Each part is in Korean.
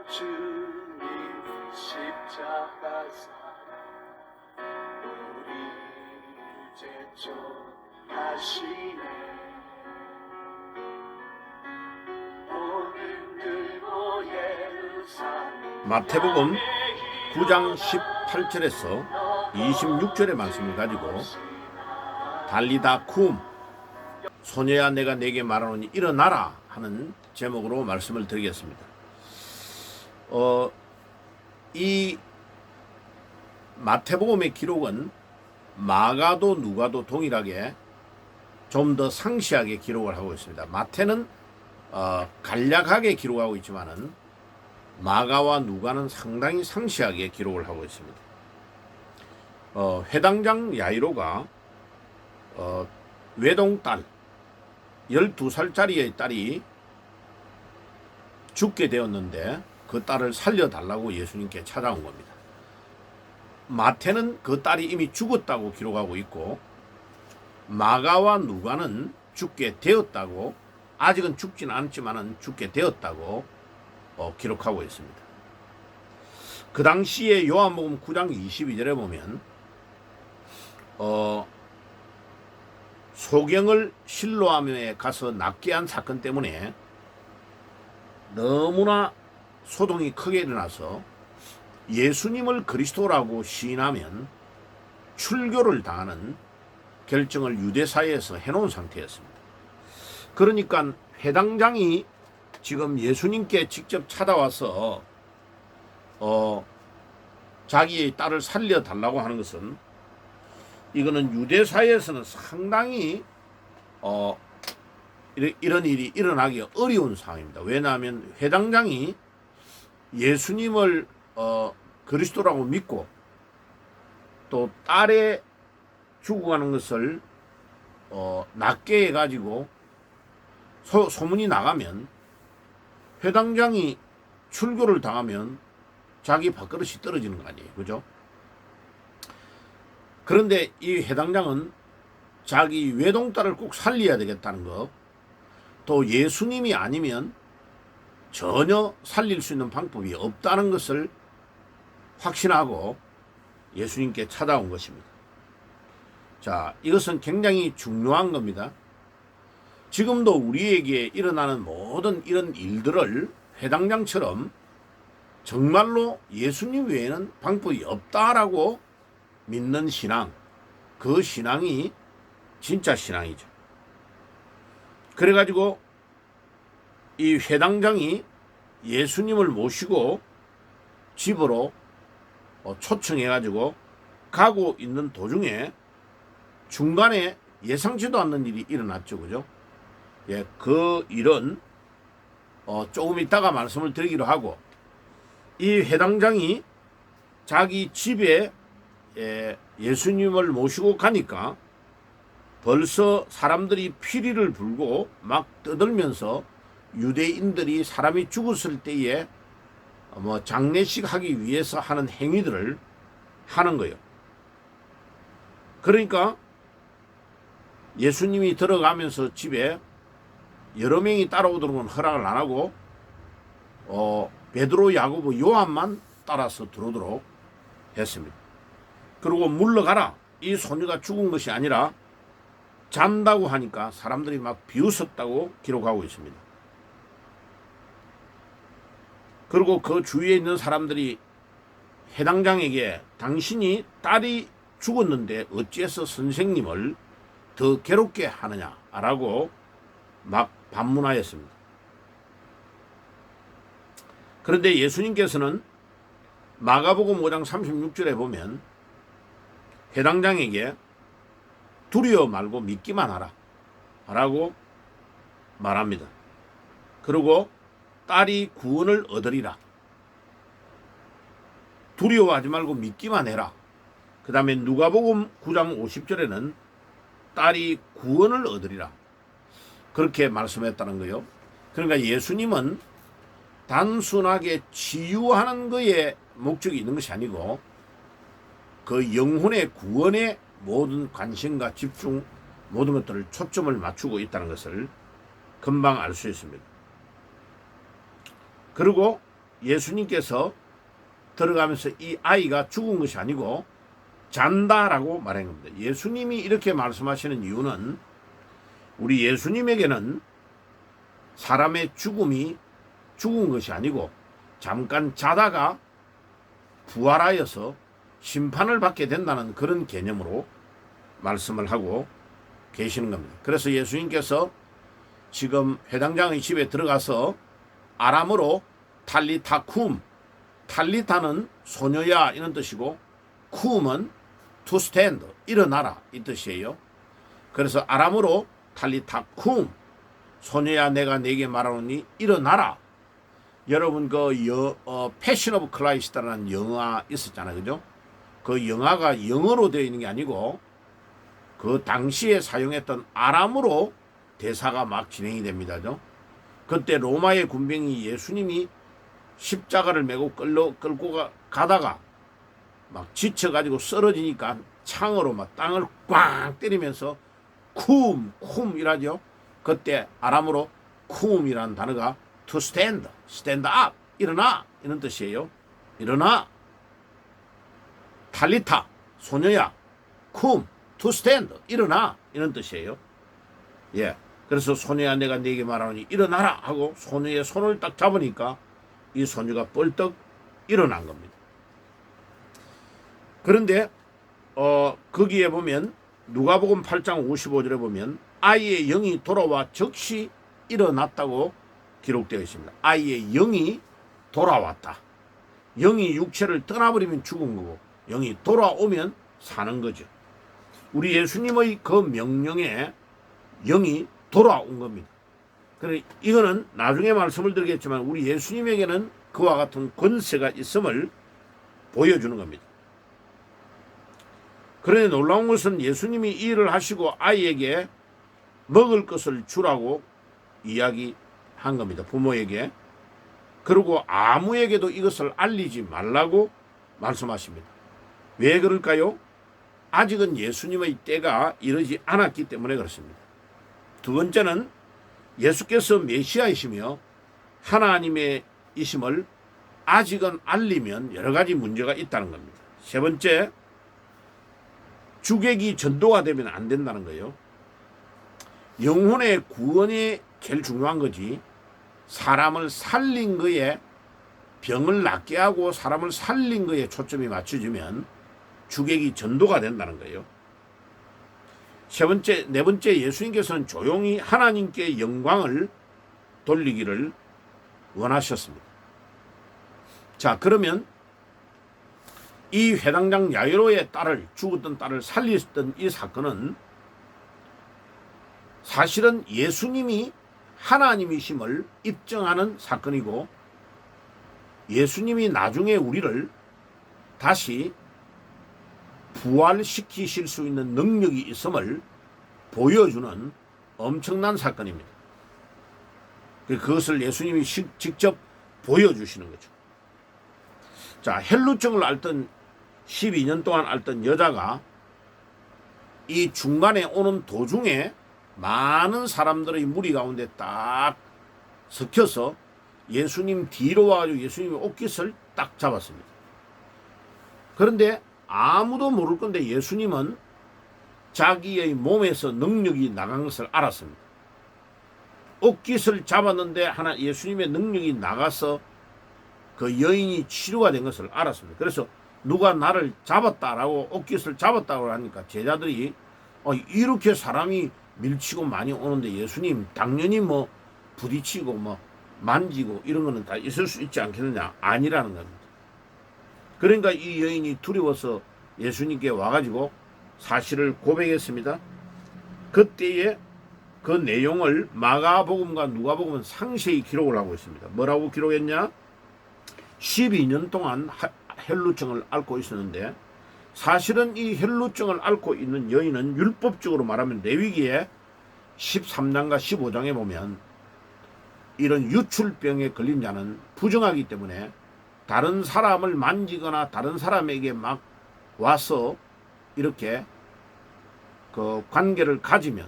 주님 십자가사 우리 제쳐하시네. 오늘 들고 예루살렘 마태복음 9장 18절에서 26절의 말씀을 가지고 달리다 쿰, 소녀야 내가 네게 말하노니 일어나라 하는 제목으로 말씀을 드리겠습니다. 이 마태복음의 기록은 마가도 누가도 동일하게 좀 더 상세하게 기록을 하고 있습니다. 마태는 간략하게 기록하고 있지만은 마가와 누가는 상당히 상세하게 기록을 하고 있습니다. 회당장 야이로가 외동딸 12살짜리의 딸이 죽게 되었는데 그 딸을 살려달라고 예수님께 찾아온 겁니다. 마태는 그 딸이 이미 죽었다고 기록하고 있고 마가와 누가는 죽게 되었다고, 아직은 죽지는 않지만 죽게 되었다고 기록하고 있습니다. 그 당시에 요한복음 9장 22절에 보면 소경을 실로암에 가서 낫게 한 사건 때문에 너무나 소동이 크게 일어나서 예수님을 그리스도라고 시인하면 출교를 당하는 결정을 유대사회에서 해놓은 상태였습니다. 그러니까 회당장이 지금 예수님께 직접 찾아와서 자기의 딸을 살려달라고 하는 것은, 이거는 유대사회에서는 상당히 이런 일이 일어나기 어려운 상황입니다. 왜냐하면 회당장이 예수님을 그리스도라고 믿고 또 딸의 죽어가는 것을 낫게 해가지고 소문이 나가면, 회당장이 출교를 당하면 자기 밥그릇이 떨어지는 거 아니에요, 그죠? 그런데 이 회당장은 자기 외동딸을 꼭 살려야 되겠다는 거, 또 예수님이 아니면 전혀 살릴 수 있는 방법이 없다는 것을 확신하고 예수님께 찾아온 것입니다. 자, 이것은 굉장히 중요한 겁니다. 지금도 우리에게 일어나는 모든 이런 일들을 회당장처럼 정말로 예수님 외에는 방법이 없다라고 믿는 신앙, 그 신앙이 진짜 신앙이죠. 그래가지고 이 회당장이 예수님을 모시고 집으로 초청해가지고 가고 있는 도중에 중간에 예상치도 않는 일이 일어났죠, 그죠? 예, 그 일은 조금 있다가 말씀을 드리기로 하고, 이 회당장이 자기 집에 예수님을 모시고 가니까 벌써 사람들이 피리를 불고 막 떠들면서 유대인들이 사람이 죽었을 때에 장례식 하기 위해서 하는 행위들을 하는 거예요. 그러니까 예수님이 들어가면서 집에 여러 명이 따라오도록 허락을 안 하고 베드로, 야고보, 요한만 따라서 들어오도록 했습니다. 그리고 물러가라, 이 소녀가 죽은 것이 아니라 잔다고 하니까 사람들이 막 비웃었다고 기록하고 있습니다. 그리고 그 주위에 있는 사람들이 회당장에게 당신이 딸이 죽었는데 어찌해서 선생님을 더 괴롭게 하느냐라고 막 반문하였습니다. 그런데 예수님께서는 마가복음 5장 36절에 보면 회당장에게 두려워 말고 믿기만 하라 라고 말합니다. 그리고 딸이 구원을 얻으리라. 두려워하지 말고 믿기만 해라. 그 다음에 누가복음 9장 50절에는 딸이 구원을 얻으리라, 그렇게 말씀했다는 거예요. 그러니까 예수님은 단순하게 치유하는 것에 목적이 있는 것이 아니고 그 영혼의 구원에 모든 관심과 집중, 모든 것들을 초점을 맞추고 있다는 것을 금방 알 수 있습니다. 그리고 예수님께서 들어가면서 이 아이가 죽은 것이 아니고 잔다라고 말한 겁니다. 예수님이 이렇게 말씀하시는 이유는 우리 예수님에게는 사람의 죽음이 죽은 것이 아니고 잠깐 자다가 부활하여서 심판을 받게 된다는 그런 개념으로 말씀을 하고 계시는 겁니다. 그래서 예수님께서 지금 회당장의 집에 들어가서 아람어로 탈리타 쿰, 탈리타는 소녀야 이런 뜻이고 쿰은 to stand, 일어나라 이 뜻이에요. 그래서 아람어로 탈리타 쿰, 소녀야 내가 네게 말하노니 일어나라. 여러분 패션 오브 클라이스트라는 영화 있었잖아요. 그죠? 그 영화가 영어로 되어 있는 게 아니고 그 당시에 사용했던 아람어로 대사가 막 진행이 됩니다. 그때 로마의 군병이 예수님이 십자가를 메고 끌고 가다가 막 지쳐가지고 쓰러지니까 창으로 막 땅을 꽝 때리면서 쿰 이라죠. 그때 아람어로 쿰이라는 단어가 to stand, stand up, 일어나 이런 뜻이에요. 일어나. 탈리타, 소녀야. 쿰, to stand, 일어나 이런 뜻이에요. 예. 그래서 소녀야 내가 네게 말하노니 일어나라 하고 소녀의 손을 딱 잡으니까 이 소녀가 벌떡 일어난 겁니다. 그런데 거기에 보면 누가복음 8장 55절에 보면 아이의 영이 돌아와 즉시 일어났다고 기록되어 있습니다. 아이의 영이 돌아왔다. 영이 육체를 떠나버리면 죽은 거고 영이 돌아오면 사는 거죠. 우리 예수님의 그 명령에 영이 돌아온 겁니다. 그래 이거는 나중에 말씀을 드리겠지만 우리 예수님에게는 그와 같은 권세가 있음을 보여주는 겁니다. 그런데 놀라운 것은 예수님이 이 일을 하시고 아이에게 먹을 것을 주라고 이야기한 겁니다. 부모에게. 그리고 아무에게도 이것을 알리지 말라고 말씀하십니다. 왜 그럴까요? 아직은 예수님의 때가 이르지 않았기 때문에 그렇습니다. 두 번째는 예수께서 메시아이시며 하나님의 이심을 아직은 알리면 여러 가지 문제가 있다는 겁니다. 세 번째, 주객이 전도가 되면 안 된다는 거예요. 영혼의 구원이 제일 중요한 거지 사람을 살린 거에 병을 낫게 하고 사람을 살린 거에 초점이 맞춰지면 주객이 전도가 된다는 거예요. 네 번째 예수님께서는 조용히 하나님께 영광을 돌리기를 원하셨습니다. 자, 그러면 이 회당장 야이로의 죽었던 딸을 살렸던 이 사건은 사실은 예수님이 하나님이심을 입증하는 사건이고 예수님이 나중에 우리를 다시 부활시키실 수 있는 능력이 있음을 보여주는 엄청난 사건입니다. 그것을 예수님이 직접 보여주시는 거죠. 자, 헬루증을 앓던 12년 동안 앓던 여자가 이 중간에 오는 도중에 많은 사람들의 무리 가운데 딱 섞여서 예수님 뒤로 와가지고 예수님의 옷깃을 딱 잡았습니다. 그런데 아무도 모를 건데 예수님은 자기의 몸에서 능력이 나간 것을 알았습니다. 옷깃을 잡았는데 예수님의 능력이 나가서 그 여인이 치료가 된 것을 알았습니다. 그래서 누가 나를 잡았다라고 옷깃을 잡았다고 하니까 제자들이 이렇게 사람이 밀치고 많이 오는데 예수님 당연히 뭐 부딪히고 뭐 만지고 이런 거는 다 있을 수 있지 않겠느냐? 아니라는 겁니다. 그러니까 이 여인이 두려워서 예수님께 와가지고 사실을 고백했습니다. 그때에 그 내용을 마가복음과 누가복음은 상세히 기록을 하고 있습니다. 뭐라고 기록했냐? 12년 동안 혈루증을 앓고 있었는데 사실은 이 혈루증을 앓고 있는 여인은 율법적으로 말하면 레위기에 13장과 15장에 보면 이런 유출병에 걸린 자는 부정하기 때문에 다른 사람을 만지거나 다른 사람에게 막 와서 이렇게 그 관계를 가지면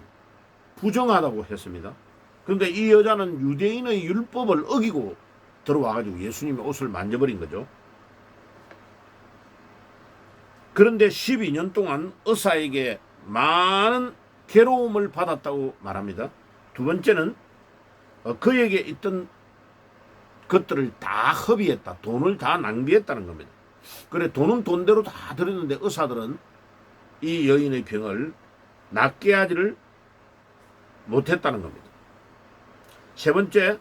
부정하다고 했습니다. 그런데 이 여자는 유대인의 율법을 어기고 들어와가지고 예수님의 옷을 만져버린 거죠. 그런데 12년 동안 의사에게 많은 괴로움을 받았다고 말합니다. 두 번째는 그에게 있던 것들을 다 허비했다. 돈을 다 낭비했다는 겁니다. 그래 돈은 돈대로 다 들였는데 의사들은 이 여인의 병을 낫게 하지를 못했다는 겁니다. 세 번째,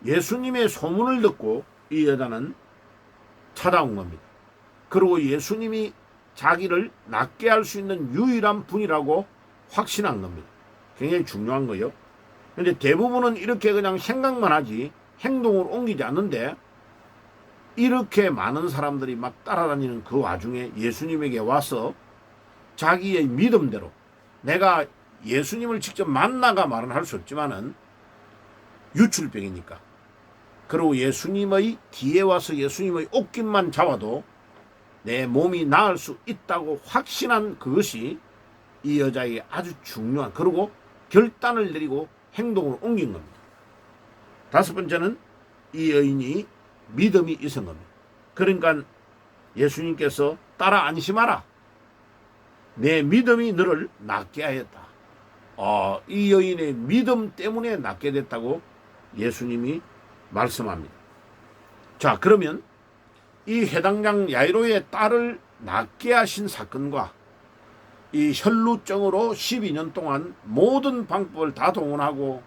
예수님의 소문을 듣고 이 여자는 찾아온 겁니다. 그리고 예수님이 자기를 낫게 할 수 있는 유일한 분이라고 확신한 겁니다. 굉장히 중요한 거예요. 그런데 대부분은 이렇게 그냥 생각만 하지 행동을 옮기지 않는데 이렇게 많은 사람들이 막 따라다니는 그 와중에 예수님에게 와서 자기의 믿음대로, 내가 예수님을 직접 만나가 말은 할 수 없지만은 유출병이니까, 그리고 예수님의 뒤에 와서 예수님의 옷깃만 잡아도 내 몸이 나을 수 있다고 확신한 그것이 이 여자에게 아주 중요한, 그리고 결단을 내리고 행동을 옮긴 겁니다. 다섯 번째는 이 여인이 믿음이 있은 겁니다. 그러니까 예수님께서 따라 안심하라, 내 믿음이 너를 낫게 하였다. 이 여인의 믿음 때문에 낫게 됐다고 예수님이 말씀합니다. 자, 그러면 이 해당장 야이로의 딸을 낫게 하신 사건과 이 혈루증으로 12년 동안 모든 방법을 다 동원하고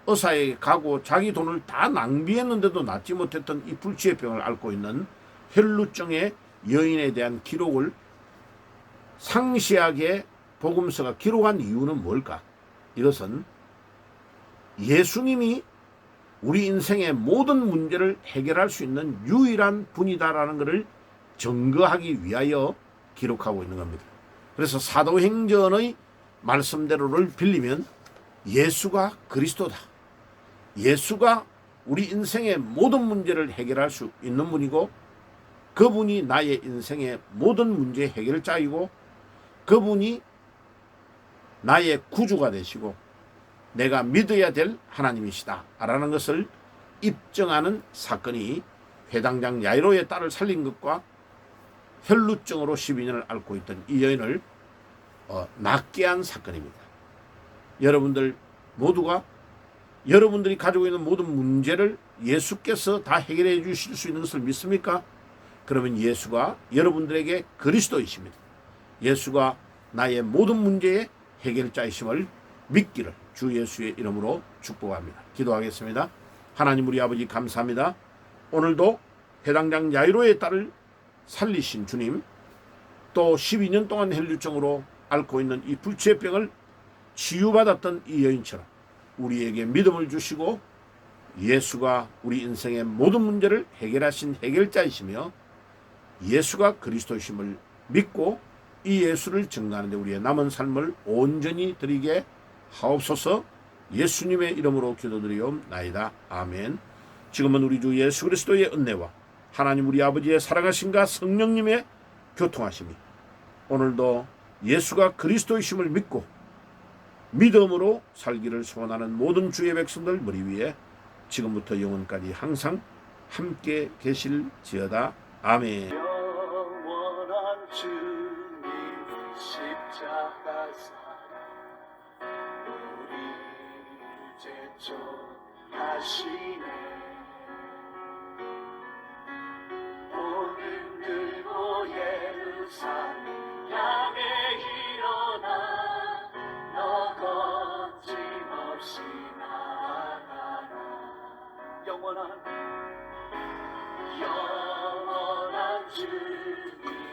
의사에게 가고 자기 돈을 다 낭비했는데도 낫지 못했던 이 불치의 병을 앓고 있는 혈루증의 여인에 대한 기록을 상세하게 복음서가 기록한 이유는 뭘까? 이것은 예수님이 우리 인생의 모든 문제를 해결할 수 있는 유일한 분이다라는 것을 증거하기 위하여 기록하고 있는 겁니다. 그래서 사도행전의 말씀대로를 빌리면 예수가 그리스도다. 예수가 우리 인생의 모든 문제를 해결할 수 있는 분이고, 그분이 나의 인생의 모든 문제 해결자이고, 그분이 나의 구주가 되시고 내가 믿어야 될 하나님이시다 라는 것을 입증하는 사건이 회당장 야이로의 딸을 살린 것과 혈루증으로 12년을 앓고 있던 이 여인을 낫게 한 사건입니다. 여러분들 모두가 여러분들이 가지고 있는 모든 문제를 예수께서 다 해결해 주실 수 있는 것을 믿습니까? 그러면 예수가 여러분들에게 그리스도이십니다. 예수가 나의 모든 문제의 해결자이심을 믿기를 주 예수의 이름으로 축복합니다. 기도하겠습니다. 하나님 우리 아버지 감사합니다. 오늘도 해당장 야이로의 딸을 살리신 주님, 또 12년 동안 혈루증으로 앓고 있는 이 불치의 병을 치유받았던 이 여인처럼 우리에게 믿음을 주시고 예수가 우리 인생의 모든 문제를 해결하신 해결자이시며 예수가 그리스도이심을 믿고 이 예수를 증거하는 데 우리의 남은 삶을 온전히 드리게 하옵소서. 예수님의 이름으로 기도드리옵나이다. 아멘. 지금은 우리 주 예수 그리스도의 은혜와 하나님 우리 아버지의 사랑하심과 성령님의 교통하심이 오늘도 예수가 그리스도이심을 믿고 믿음으로 살기를 소원하는 모든 주의 백성들 머리 위에 지금부터 영원까지 항상 함께 계실지어다. 아멘. 영원한 주님 십자가 사랑 우리 이제 좀 하시네. 오늘 들고 예루살렘 향해 일어나 너 거침없이 나아가라. 영원한 주님